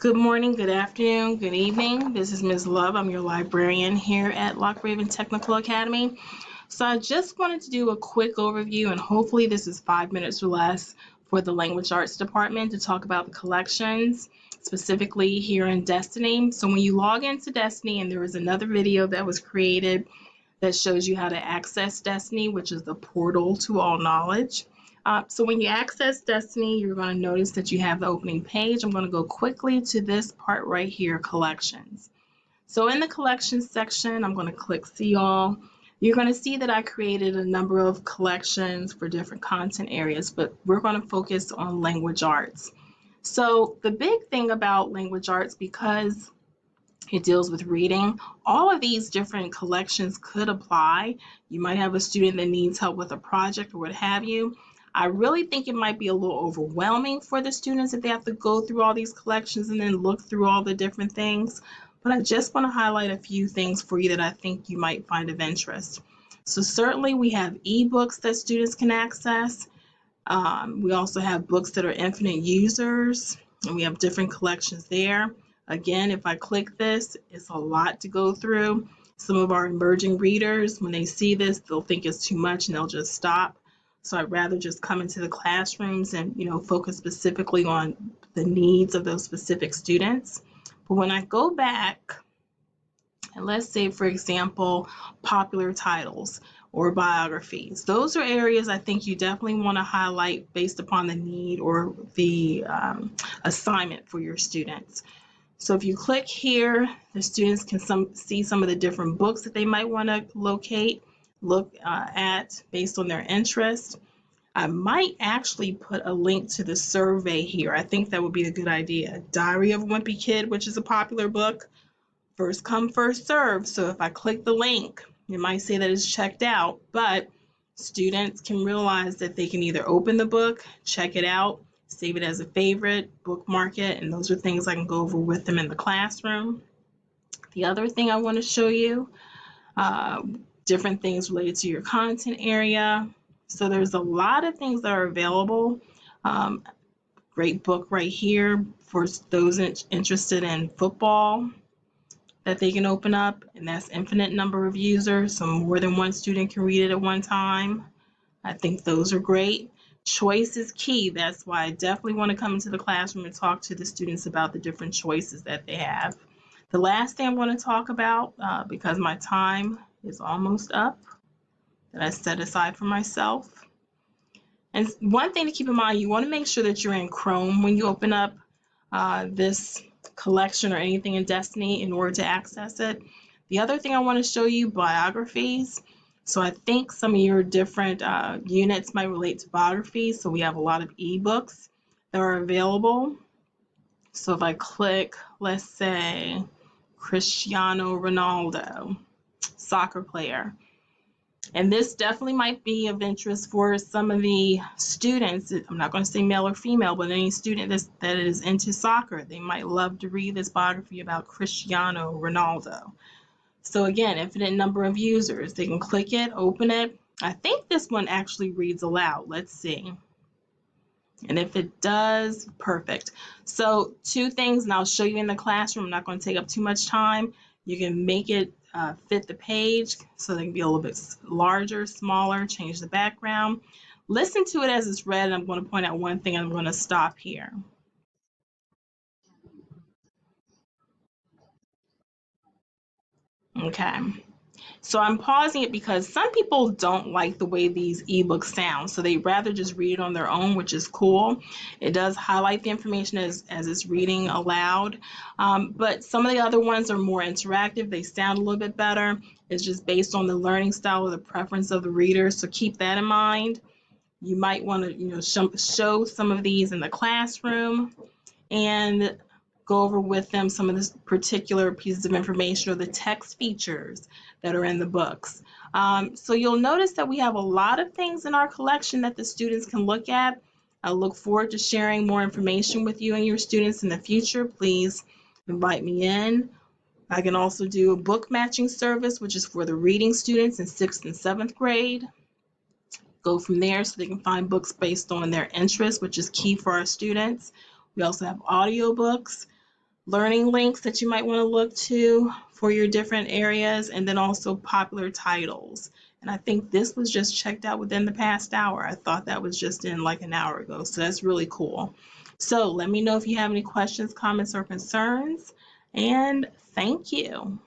Good morning, good afternoon, good evening. This is Ms. Love. I'm your librarian here at Lock Raven Technical Academy. So I just wanted to do a quick overview, and hopefully this is 5 minutes or less for the Language Arts Department to talk about the collections, specifically here in Destiny. So when you log into Destiny, and there is another video that was created that shows you how to access Destiny, which is the portal to all knowledge. So when you access Destiny, you're going to notice that you have the opening page. I'm going to go quickly to this part right here, collections. So in the collections section, I'm going to click see all. You're going to see that I created a number of collections for different content areas, but we're going to focus on language arts. So the big thing about language arts, because it deals with reading, all of these different collections could apply. You might have a student that needs help with a project or what have you. I really think it might be a little overwhelming for the students if they have to go through all these collections and then look through all the different things. But I just want to highlight a few things for you that I think you might find of interest. So certainly we have ebooks that students can access. We also have books that are infinite users, and we have different collections there. Again, if I click this, it's a lot to go through. Some of our emerging readers, when they see this, they'll think it's too much and they'll just stop. So I'd rather just come into the classrooms and focus specifically on the needs of those specific students. But when I go back, and let's say, for example, popular titles or biographies, those are areas I think you definitely want to highlight based upon the need or the assignment for your students. So if you click here, the students can see some of the different books that they might want to look at based on their interest. I might actually put a link to the survey here. I think that would be a good idea. Diary of a Wimpy Kid, which is a popular book. First come, first serve. So if I click the link, it might say that it's checked out, but students can realize that they can either open the book, check it out, save it as a favorite, bookmark it, and those are things I can go over with them in the classroom. The other thing I want to show you, different things related to your content area. So there's a lot of things that are available. Great book right here for those interested in football that they can open up, and that's infinite number of users, so more than one student can read it at one time. I think those are great. Choice is key. That's why I definitely want to come into the classroom and talk to the students about the different choices that they have. The last thing I want to talk about, because my time is almost up, that I set aside for myself. And one thing to keep in mind, you want to make sure that you're in Chrome when you open up this collection or anything in Destiny in order to access it. The other thing I want to show you, biographies. So I think some of your different units might relate to biographies. So we have a lot of ebooks that are available. So if I click, let's say, Cristiano Ronaldo, soccer player. And this definitely might be of interest for some of the students. I'm not going to say male or female, but any student that is into soccer, they might love to read this biography about Cristiano Ronaldo. So again, infinite number of users. They can click it, open it. I think this one actually reads aloud. Let's see. And if it does, perfect. So two things, and I'll show you in the classroom. I'm not going to take up too much time. You can make it fit the page so they can be a little bit larger, smaller, change the background. Listen to it as it's read, and I'm going to point out one thing, and I'm going to stop here. Okay. So I'm pausing it because some people don't like the way these ebooks sound, so they'd rather just read it on their own, which is cool. It does highlight the information as it's reading aloud, but some of the other ones are more interactive. They sound a little bit better. It's just based on the learning style or the preference of the reader, so keep that in mind. You might want to show some of these in the classroom and go over with them some of the particular pieces of information or the text features that are in the books. So you'll notice that we have a lot of things in our collection that the students can look at. I look forward to sharing more information with you and your students in the future. Please invite me in. I can also do a book matching service, which is for the reading students in 6th and 7th grade. Go from there so they can find books based on their interests, which is key for our students. We also have audiobooks. learning links that you might want to look to for your different areas, and then also popular titles. And I think this was just checked out within the past hour. I thought that was just in like an hour ago, so that's really cool. So let me know if you have any questions, comments, or concerns, and thank you.